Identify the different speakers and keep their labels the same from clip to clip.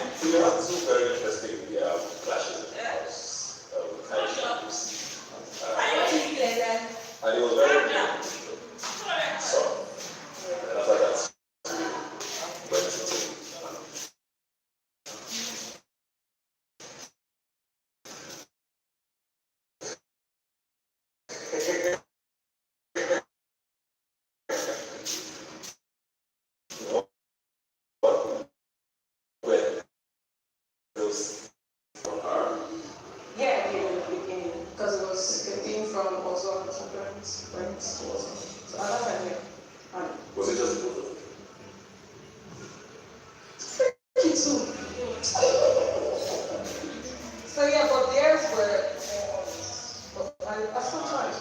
Speaker 1: So you have two very interesting clashes in the house with high issues. And it was very soft. And after that, went into those from her.
Speaker 2: Yeah, in the beginning, because it was a thing from also some parents, So I love that. Yeah.
Speaker 1: Was it just the both of them?
Speaker 2: Thank you too. So yeah, but theirs were. But I still tried.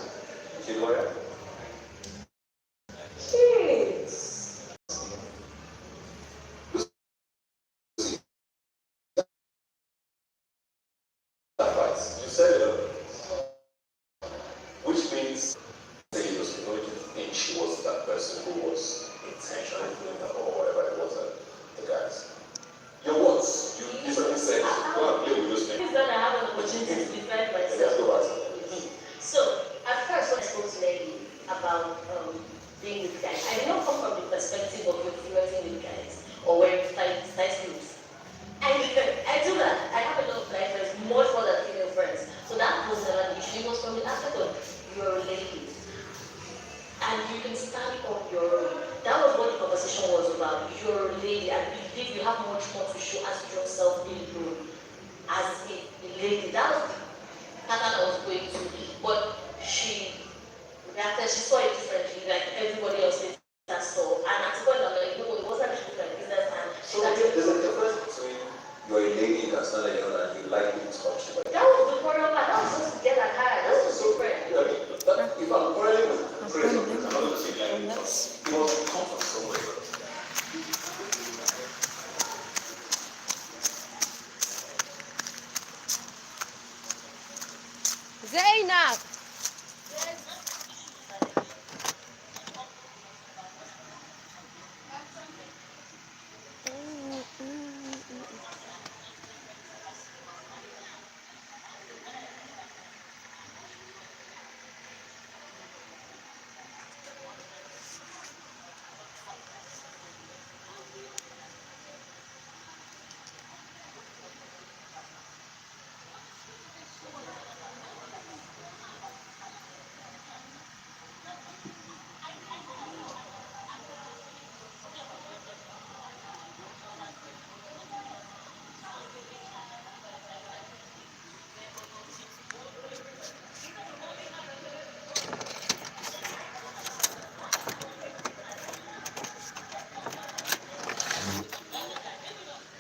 Speaker 1: Kid lawyer?
Speaker 2: Kids.
Speaker 1: You said it, which means that you don't think she was that person who was intentionally doing that or whatever it was the guys. Your words, you certainly said, go and play with those things.
Speaker 3: That I have an opportunity to defend myself. So, at first, when I spoke to Lady about being with guys, I did not come from the perspective of influencing with guys or wearing tight clothes. I do that. I have a lot of guy friends, much more than female friends. So that was never an issue. It was from the aspect of you're a lady. And you can stand on your own. That was what the conversation was about. You're a lady and you believe you have much more to show as yourself alone. As a lady. That was the pattern I was going to. But she reacted, she saw it differently, like everybody else did that saw. And at the point I'm like, no, it wasn't just like business and
Speaker 1: so there's a difference between you're a lady, you can stand on your own and you like being touched.
Speaker 3: That was the quarrel part. That was just to get that higher. That was so different.
Speaker 1: If I'm quarreling with praise of this, I'm not going to say like it was come from somewhere.
Speaker 4: Zainab.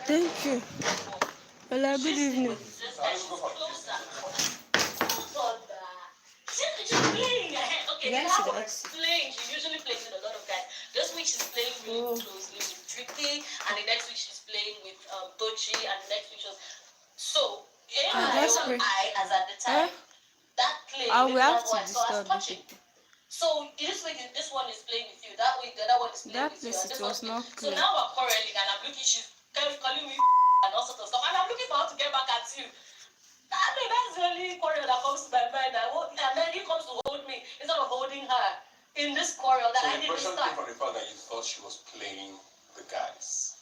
Speaker 4: Thank you. Hello, good evening.
Speaker 3: Okay,
Speaker 4: Yes,
Speaker 3: how
Speaker 4: that's
Speaker 3: playing. She usually plays with a lot of guys. This week she's playing really closely with Tricky, and the next week she's playing with Dochi, and the next week she's so I as at the time that play
Speaker 4: will have to
Speaker 3: I saw us
Speaker 4: disturb
Speaker 3: touching. So this week this one is playing with you, that week the other one is playing with you, and this one's playing. So now we're quarreling, and I'm looking, she's calling me and all sorts of stuff, and I'm looking for her to get back at you. I mean, that's the only quarrel that comes to my mind. And then he comes to hold me instead of holding her in this quarrel that I didn't start.
Speaker 1: So the impression came from the fact that you thought she was playing the guys.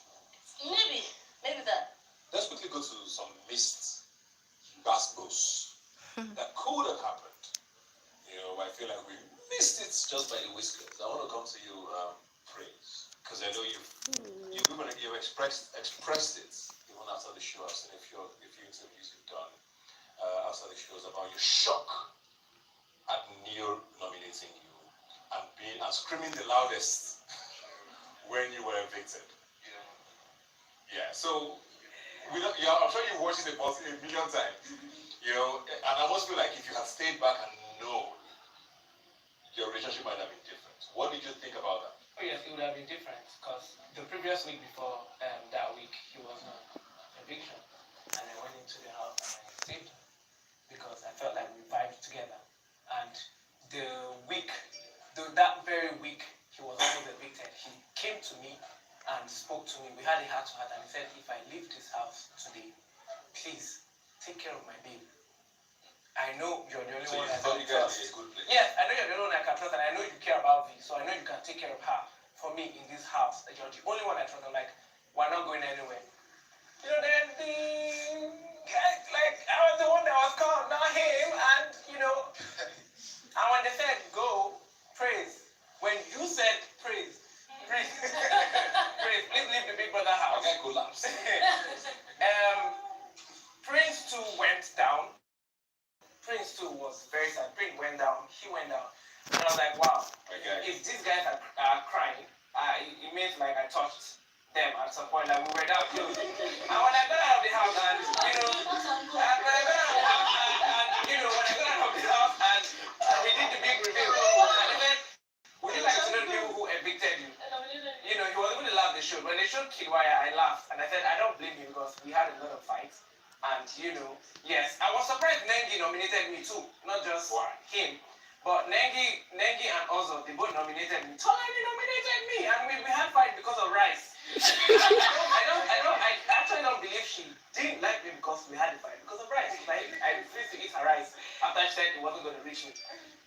Speaker 3: Maybe that.
Speaker 1: Let's quickly go to some missed basketballs that could have happened. You know, I feel like we missed it just by the whiskers. I want to come to you, Praise, because I know you expressed it even after the show. I've seen a few interviews you've done after the shows about your shock at Neo nominating you and screaming the loudest when you were evicted. Yeah. So I'm sure you've watched it a million times. You know, and I almost feel like if you had stayed back and known, your relationship might have been different. What did you think about that?
Speaker 5: Oh yes, it would have been different because the previous week before that week he was on eviction, and I went into the house and I saved him because I felt like we vibed together. And that very week he was almost evicted, he came to me and spoke to me. We had a heart-to-heart, and he said, if I leave this house today, please take care of my baby. I know you're the only one I can trust. Yes, I know you're the only one I can trust, and I know you care about me, so I know you can take care of her for me in this house. That you're the only one I trust. I'm like, we're not going anywhere. You know, then the guy, like, I was the one that was called, not him, and you know, and when they said go, praise. When you said praise, praise, praise, please leave the big brother house. Okay, collapse. Prince 2 went down. Prince 2 was very sad. Prince went down. He went down. And I was like, wow. Okay. If these guys are crying, it means like I touched them at some point. Like we were down too. And when I got out of the house, and you know, when I got out of the house, and we did the big reveal, and he said, would you like to know the people who evicted you? You know, he was able to laugh the show. When they showed Kidwaya, I laughed. And I said, I don't blame you because we had a lot of fights. And, you know, yes, I was surprised Nengi nominated me too. Not just him. But Nengi and Ozo, they both nominated me. Tolani nominated me. And we had fight because of rice. I actually don't believe she didn't like me because we had a fight because of rice. I refused to eat her rice after she said it wasn't going to reach me.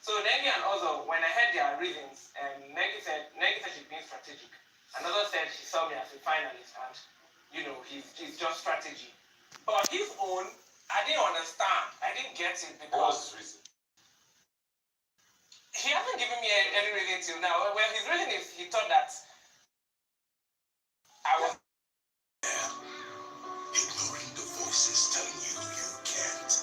Speaker 5: So Nengi and Ozo, when I heard their reasons, Nengi said she's being strategic. Another said she saw me as a finalist and, you know, he's just strategy. But his own, I didn't understand. I didn't get it because...
Speaker 1: What was his reason?
Speaker 5: He hasn't given me any reason till now. Well, his reason is he thought that I was...
Speaker 6: Ignoring the voices telling you you can't.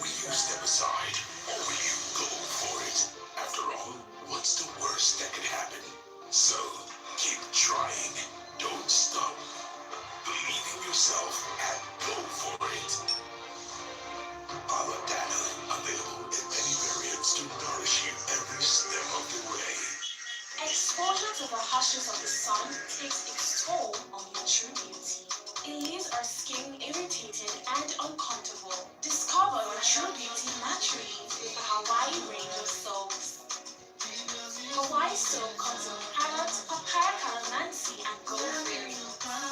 Speaker 6: Will you step aside or will you go for it? After all, what's the worst that could happen? So, keep trying. Don't stop. Believe in yourself and go for it. Aladana, available in many variants to nourish you every step of the way.
Speaker 7: Exposure to the harshness of the sun takes its toll on your true beauty. It leaves our skin irritated and uncomfortable. Discover your true beauty naturally with the Hawaii range of soaps. Hawaii soap comes in peanut, papaya calamansi, and gold berry.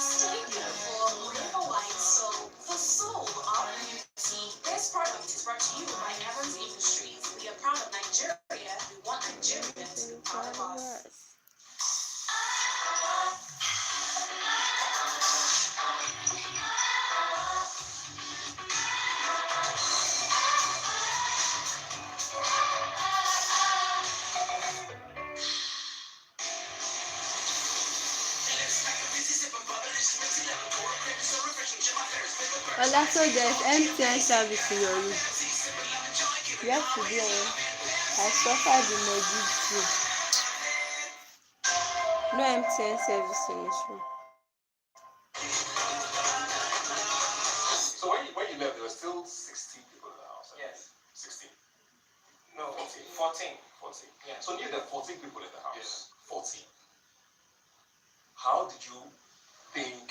Speaker 7: Stay beautiful with Hawaii soap, the soul of beauty. This product is brought to you by Evans Industries. We are proud of Nigeria. We want Nigeria to be proud of us.
Speaker 4: Hola, so there's MTN service in your room. You have to be on. I suffered in my food. No MTN service in this room.
Speaker 1: So when you left, there were still 16 people in the house. Right?
Speaker 5: Yes.
Speaker 1: 16.
Speaker 5: No,
Speaker 1: 14.
Speaker 5: 14.
Speaker 1: 14.
Speaker 5: Yeah.
Speaker 1: So you had 14 people in the house. Yeah. 14. How did you think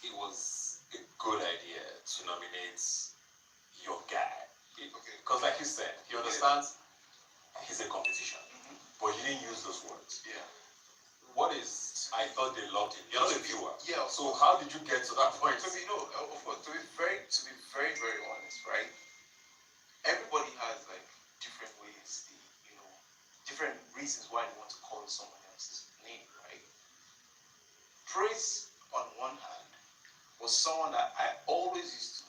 Speaker 1: it was a good idea to nominate your guy? Because like you said, he understands he's a competition. But you didn't use those words.
Speaker 8: Yeah.
Speaker 1: What is, I thought they loved him. You're not a viewer.
Speaker 8: Yeah.
Speaker 1: So how did you get to that point?
Speaker 8: To be very, very honest, right? Everybody has like different ways, different reasons why they want to call someone else's name, right? Praise, on one hand, was someone that I always used to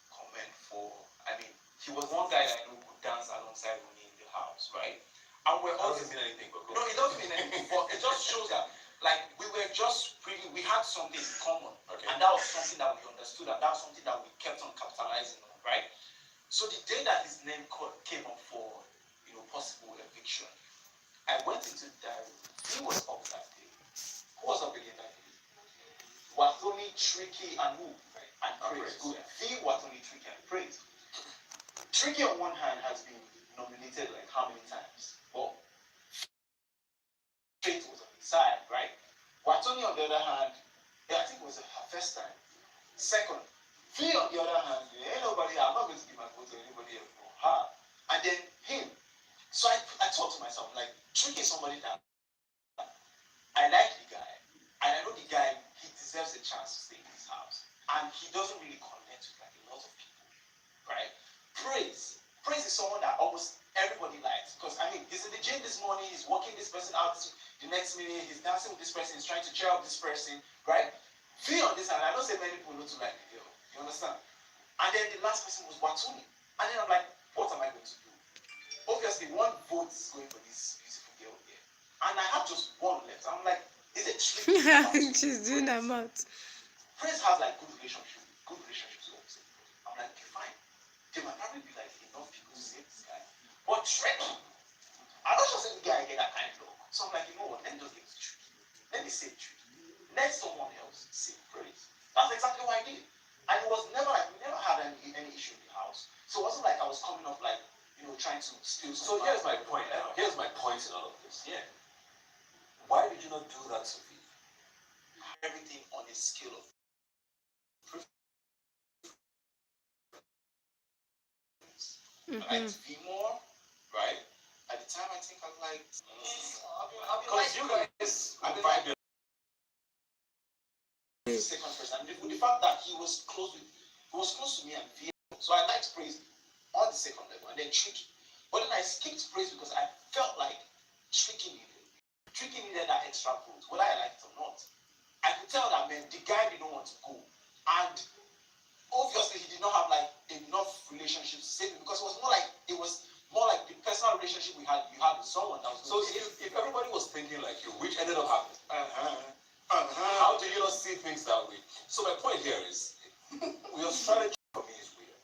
Speaker 8: comment for. I mean, he was one guy that I know could dance alongside me in the house, right? And we're all
Speaker 1: doesn't mean anything, but
Speaker 8: no, it doesn't mean anything, but it just shows that like we had something in common.
Speaker 1: Okay.
Speaker 8: And that was something that we understood, and that was something that we kept on capitalizing on, right? So the day that his name came up for possible eviction, I went into the diary. He was up that day. Who was up again that day? Watoni, Tricky, and who? And Praise. Good. The Watoni, Tricky, and Praise. Tricky on one hand has been nominated like how many times? Well, Faith was on his side, right? Watoni on the other hand, I think it was her first time. Second, Fee on the other hand, ain't nobody, I'm not going to give my vote to anybody else for her. And then him. So I thought to myself, like, Tricky is somebody that I like the guy, and I chance to stay in his house, and he doesn't really connect with like a lot of people, right? Praise is someone that almost everybody likes, because I mean, he's in the gym this morning, he's working this person out, the next minute he's dancing with this person, he's trying to cheer up this person, right? V on this hand, I don't say many people don't like the girl, you understand? And then the last person was Watuni, and then I'm like, what am I going to do? Obviously, one vote is going for this beautiful girl here, and I have just one left. I'm like, is it tricky?
Speaker 4: She's doing her mouth.
Speaker 8: Friends have like good relationships with them. I'm like, okay, fine. There might probably be like enough people to save this guy. But tricky. I'm not sure the guy get that kind of love. So I'm like, you know what? Let me just give it to Tricky. Let me save Tricky. Let someone else save Praise. That's exactly what I did. And it was never like we never had any issue in the house. So it wasn't like I was coming up like, trying to steal something.
Speaker 1: So here's my point now. Here's my point in all of this. Yeah. Why did you not do that to me?
Speaker 8: Everything on a scale of I liked V more, right? At the time I think I liked
Speaker 1: Because you guys vibing.
Speaker 8: The second person. And with the fact that he was close to me and V. So I liked Praise on the second level and then Tricky. But then I skipped Praise because I felt like Tricky needed that extra vote, whether I liked it or not. I could tell that man, the guy didn't want to go. And obviously he did not have like enough relationships to save him, because it was more like the personal relationship you had with someone that was.
Speaker 1: So if everybody was thinking like you, which ended up happening, how do you not see things that way? So my point here is, your strategy for me is weird.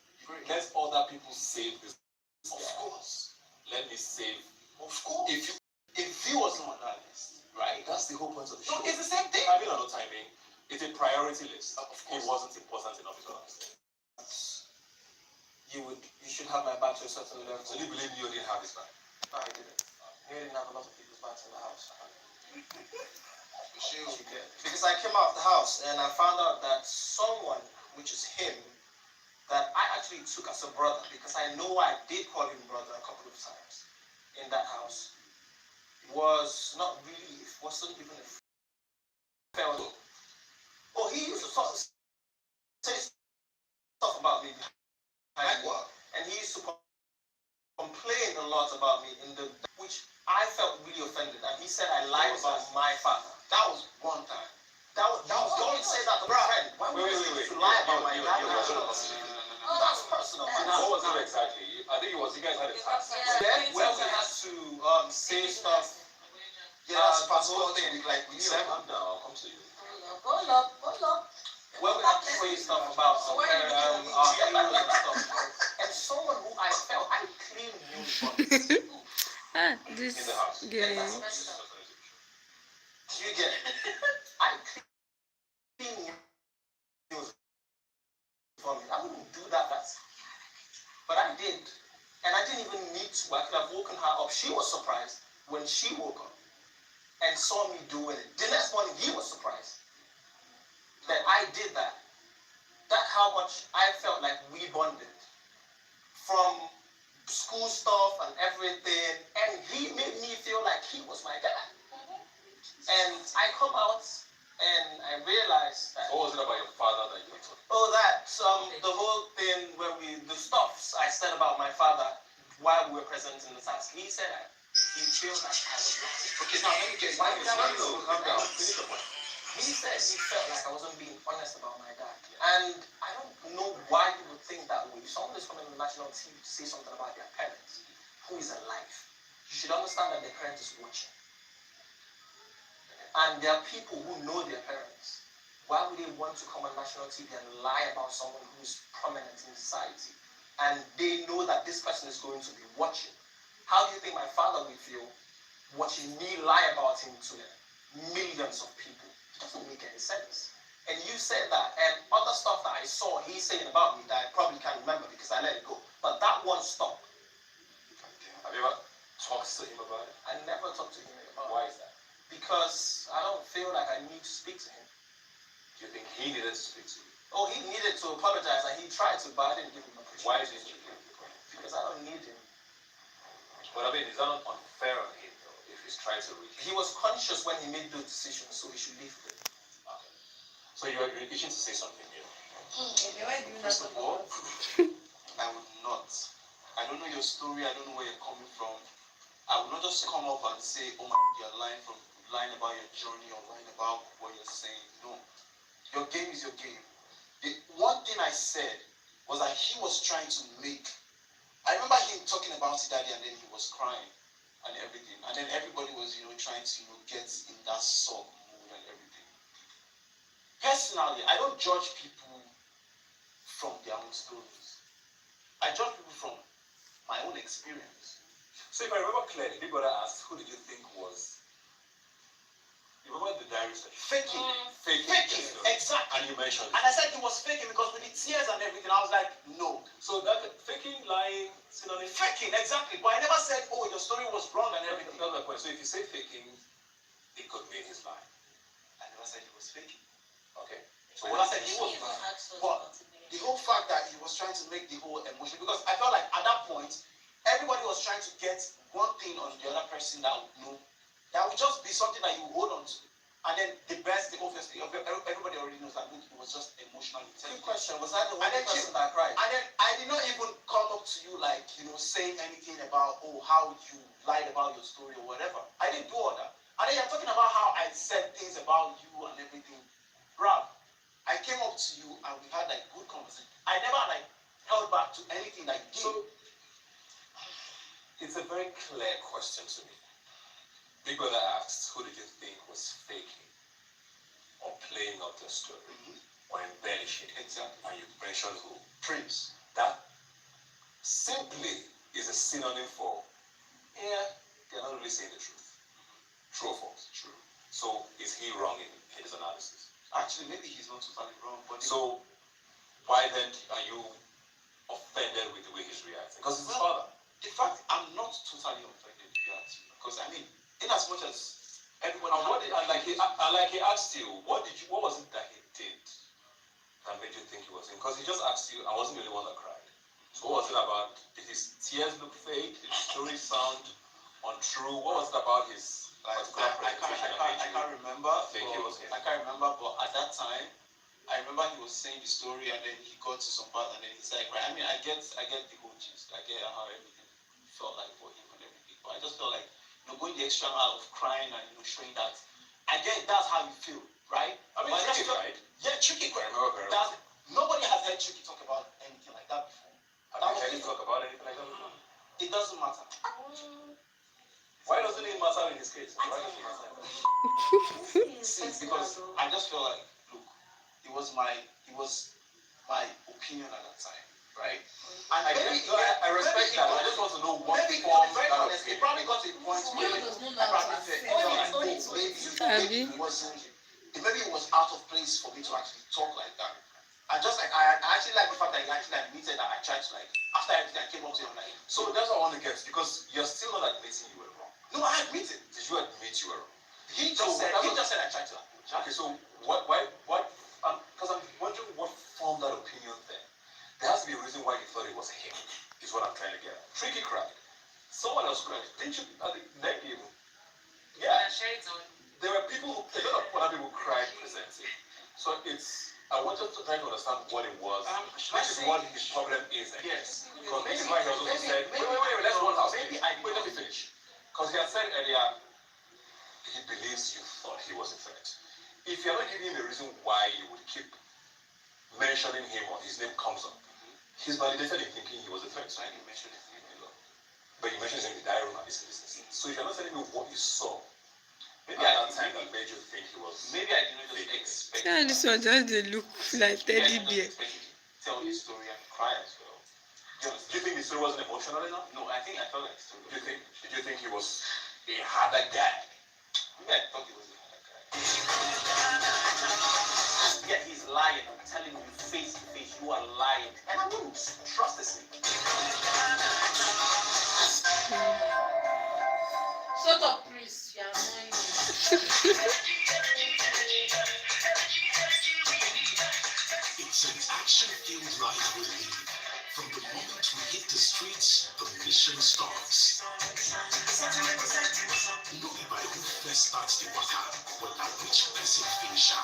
Speaker 1: Let other people save this.
Speaker 8: Of course.
Speaker 1: Let me save.
Speaker 8: Of course. If he wasn't on that list, right?
Speaker 1: That's the whole point of the show.
Speaker 8: No, it's the same thing.
Speaker 1: Timing or no timing, it's a priority list.
Speaker 8: Of course.
Speaker 1: It wasn't important enough, is what I'm saying.
Speaker 5: You should have my back to a certain level.
Speaker 1: So you believe you didn't have this back?
Speaker 5: No, I didn't. You didn't have a lot of people's backs in the house. Because I came out of the house and I found out that someone, which is him, that I actually took as a brother, because I know I did call him brother a couple of times in that house, wasn't even a friend. Oh, he used to say stuff about me behind me. And he used to complain a lot about me, which I felt really offended. And he said I lied about my father.
Speaker 8: That was one time.
Speaker 5: Don't say that to a friend. Why would you lie about my dad? That's personal.
Speaker 1: What was it exactly? I think you guys had a task.
Speaker 5: Then where we had to say stuff.
Speaker 8: Yeah, that's the whole thing. Like we said,
Speaker 1: Calm down, I'll come to you.
Speaker 3: Hold up.
Speaker 5: Where we had to say stuff about our heroes and stuff. And someone who I felt I clean knew from
Speaker 4: This
Speaker 1: In the house.
Speaker 4: girl.
Speaker 5: you get I clean knew from it. I wouldn't do that, but I did. And I didn't even need to. I could have woken her up. She was surprised when she woke up and saw me doing it. The next morning, he was surprised that I did that. That's how much I felt like we bonded. From school stuff and everything. And he made me feel like he was my dad. And I come out and I realized that.
Speaker 1: What was it about your father that you were talking about?
Speaker 5: Oh, that the whole thing where the stuff I said about my father while we were present in the task. He said he feels like I was lying.
Speaker 8: okay, now let me get
Speaker 5: Why would I lie?
Speaker 1: Calm down. Finish the point.
Speaker 5: He said he felt like I wasn't being honest about my dad. And I don't know why you would think that way. If someone is coming on national TV to say something about their parents, who is alive, you should understand that their parent is watching. And there are people who know their parents. Why would they want to come on national TV and lie about someone who's prominent in society? And they know that this person is going to be watching. How do you think my father will feel watching me lie about him to millions of people? It doesn't make any sense. And you said that, and other stuff that I saw he's saying about me that I probably can't remember because I let it go. But that one stopped.
Speaker 1: Have you ever talked to him about it?
Speaker 5: I never talked to him about
Speaker 1: Why
Speaker 5: it.
Speaker 1: is that?
Speaker 5: Because I don't feel like I need to speak to him.
Speaker 1: Do you think he needed to speak to you?
Speaker 5: Oh, he needed to apologize and he tried to, but I didn't give him a appreciation.
Speaker 1: Why did you?
Speaker 5: Because I don't need him.
Speaker 1: But I mean, is that not unfair on him though, if he's trying to reach
Speaker 5: He was conscious when he made those decisions, so he should leave it.
Speaker 1: Okay. So So you're itching to say something here.
Speaker 8: First of all, I would not. I don't know your story. I don't know where you're coming from. I would not just come up and say, oh my, you're lying about your journey or lying about what you're saying. No. Your game is your game. The one thing I said was that he was trying to make. I remember him talking about it daddy, and then he was crying and everything. And then everybody was, trying to, get in that sob mood and everything. Personally, I don't judge people from their own stories. I judge people from my own experience.
Speaker 1: So if I remember clearly, Big Brother asked, who did you think was? You remember the diary study?
Speaker 8: Faking.
Speaker 1: Faking.
Speaker 8: Exactly.
Speaker 1: And you mentioned
Speaker 8: And I said he was faking because with the tears and everything, I was like, no.
Speaker 1: So that faking, lying, synonym?
Speaker 8: Faking, exactly. But I never said, oh, your story was wrong and everything.
Speaker 1: That's my point. So if you say faking, it could mean he's lying.
Speaker 8: I never said he was faking.
Speaker 1: Okay.
Speaker 8: So what I said he was lying. But the whole fact that he was trying to make the whole emotion, because I felt like at that point, everybody was trying to get one thing on the other person that would know. That would just be something that you hold on to. And then obviously, everybody already knows that it was just emotional intelligence.
Speaker 1: Good question. Was that the one person
Speaker 8: that cried? And then I did not even come up to you like, saying anything about, how you lied about your story or whatever. I didn't do all that. And then you're talking about how I said things about you and everything. Bruh, I came up to you and we had like good conversation. I never held back to anything that you did.
Speaker 1: So, it's a very clear question to me. Big Brother asked, who did you think was faking or playing up the story or embellishing it?
Speaker 8: Exactly.
Speaker 1: And you mentioned who?
Speaker 8: Prince.
Speaker 1: That simply is a synonym for, they're not really saying the truth. True or false? True. So is he wrong in his analysis?
Speaker 8: Actually, maybe he's not totally wrong. But
Speaker 1: so why then are you offended with the way he's reacting? Because it's his father.
Speaker 8: In fact, I'm not totally offended with that. Because in as much as everyone
Speaker 1: like he asked you, what was it that he did that made you think he was him? Because he just asked you, I wasn't the only one that cried. So what was it about? Did his tears look fake? Did his story sound untrue? What was it about his
Speaker 8: I can't remember. I can't remember, but at that time, I remember he was saying the story, and then he got to some part, and then he said, I get the whole gist. I get how everything felt like for him and everything. But I just felt like, going the extra mile of crying and showing that. Again, that's how you feel, right?
Speaker 1: Tricky, right?
Speaker 8: Yeah, Tricky.
Speaker 1: I remember very well.
Speaker 8: Nobody has heard Tricky talk about anything like that before.
Speaker 1: Have you heard him talk about anything like that before?
Speaker 8: It doesn't matter.
Speaker 1: Why doesn't it matter in his case? Why doesn't it matter?
Speaker 8: See, because I just feel like, look, it was my opinion at that time, right? And
Speaker 1: I respect that. I just want to know what
Speaker 8: maybe
Speaker 1: form
Speaker 8: very honest, it probably got to a point where I probably felt maybe it was out of place for me to actually talk like that. I just I actually like the fact that he actually admitted that I tried to after everything I came up to him
Speaker 1: so that's what I want to get, because you're still not admitting you were wrong.
Speaker 8: No, I admit it.
Speaker 1: Did you admit you were wrong?
Speaker 8: He just said I tried to apologize.
Speaker 1: Okay, so what because I'm wondering what formed that opinion then. There has to be a reason why you thought it was him, is what I'm trying to get at. Tricky cried. Someone else cried. Didn't you? Neck even. Yeah. There were a lot of other people cried presenting. So I wanted to try to understand what it was, which is what his problem is.
Speaker 8: Yes.
Speaker 1: Because maybe why he also said, wait, let's one house. Wait, let me finish. Because he had said earlier, he believes you thought he was a threat. If you're not giving him a reason why you would keep mentioning him or his name comes up, he's validated in thinking he was a threat. So I didn't mention his name a lot. But you mentioned his name in the diary room and this. So if you're not telling me what you saw, maybe at that time that made you think he was.
Speaker 8: Maybe I didn't just expect.
Speaker 4: Yeah, this one just look like teddy bear.
Speaker 8: Tell the story and cry as well.
Speaker 1: Do you think the story wasn't emotional enough?
Speaker 8: No, I think I felt like the story.
Speaker 1: Did you think he was a harder guy?
Speaker 8: Maybe I thought he was a harder guy. Yeah, he's lying. I'm telling you face to face, you are lying. And I wouldn't trust this thing.
Speaker 9: Shut up, Chris. You're annoying me.
Speaker 6: It's an action-filled life we lead. From the moment we hit the streets, the mission starts. No be by who first starts the waka, but by which person finish am.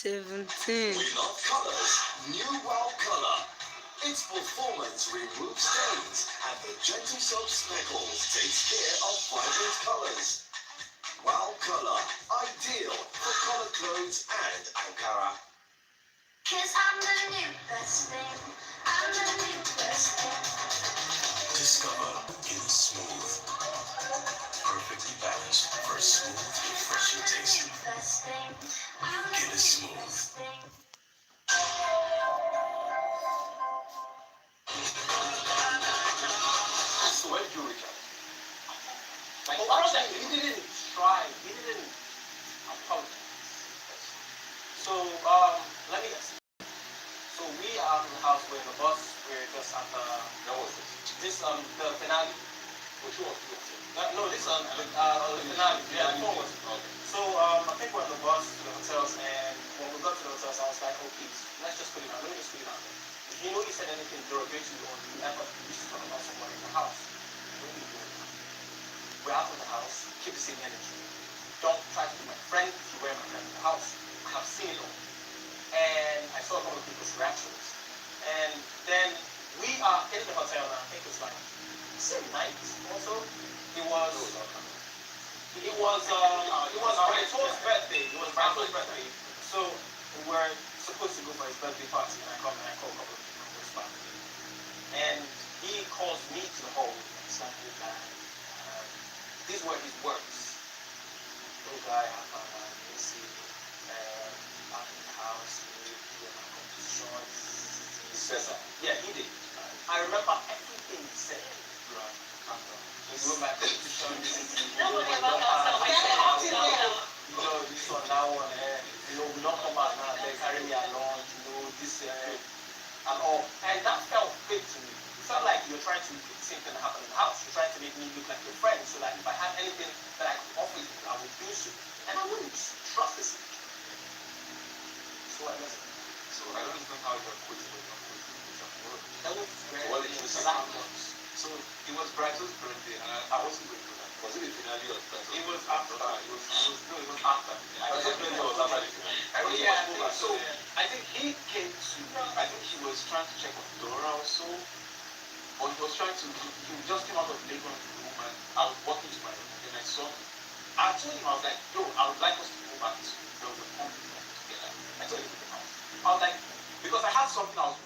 Speaker 4: 17.
Speaker 6: We love colors. New Wow Color. Its performance removes stains, and the gentle soap speckles takes care of vibrant colors. Wow Color, ideal for color clothes and Ankara.
Speaker 7: 'Cause I'm the new best thing. I'm the new best thing.
Speaker 6: Discover in smooth, perfectly balanced for a smooth, refreshing taste.
Speaker 7: Best thing.
Speaker 6: Get a smooth.
Speaker 1: So where did you reach out? Like,
Speaker 8: But what that he didn't try, he didn't apologize. So let me guess. So we are in the house, we're in the bus, we're just at
Speaker 1: That was it.
Speaker 8: the finale.
Speaker 1: Which one was it?
Speaker 8: No, this the finale. Yeah, the phone was.
Speaker 1: Okay.
Speaker 8: So I think we're on the bus to the hotels, and when we got to the hotels, I was like, oh please, let's just put it out. Let me just put it out there. If you know you said anything derogatory or you ever used to talk about someone in the house, don't be doing it. We're out of the house, keep the same energy. Don't try to be my friend if you were my friend in the house. I have seen it all. And I saw a lot of people's reactions. And then we are in the hotel, and I think it's like same night also. It was Brito's birthday. It was Brito's birthday. So we were supposed to go for his birthday party, and I call a couple of people from his family. And he calls me to the hall and said, hey guy, these were his words. Hey guy, I'm Missy, back in the house, you and my competition.
Speaker 1: He says that.
Speaker 8: Yeah, he did. I remember everything he said. Right. You go back to the
Speaker 3: Nobody ever comes
Speaker 8: you know, this one, that one, we don't come back now, they carry me along, this, and all. And that felt fake to me. It felt like you're trying to make the same thing happen in the house. You're trying to make me look like your friend, so that if I had anything that I could offer you, I would do so. And I wouldn't trust this. So I listened.
Speaker 1: So I don't understand how you are quitting when you're quitting with your word.
Speaker 8: That was very
Speaker 1: What did you say?
Speaker 8: exact.
Speaker 1: So it was Brighton's birthday, and I wasn't going to that. Was it the finale or Brighton's?
Speaker 8: It was after that. It was after.
Speaker 1: Brighton's birthday was after the finale. Everything
Speaker 8: Yeah,
Speaker 1: was over.
Speaker 8: so
Speaker 1: I think he came to me. I think he was trying to check on Dora also, or he was trying to. He just came out of the room, and I was walking to my room, and I saw him. I told him, I was like, yo, I would like us to go back to the home together. I told him to come out. I was like, because I had something I was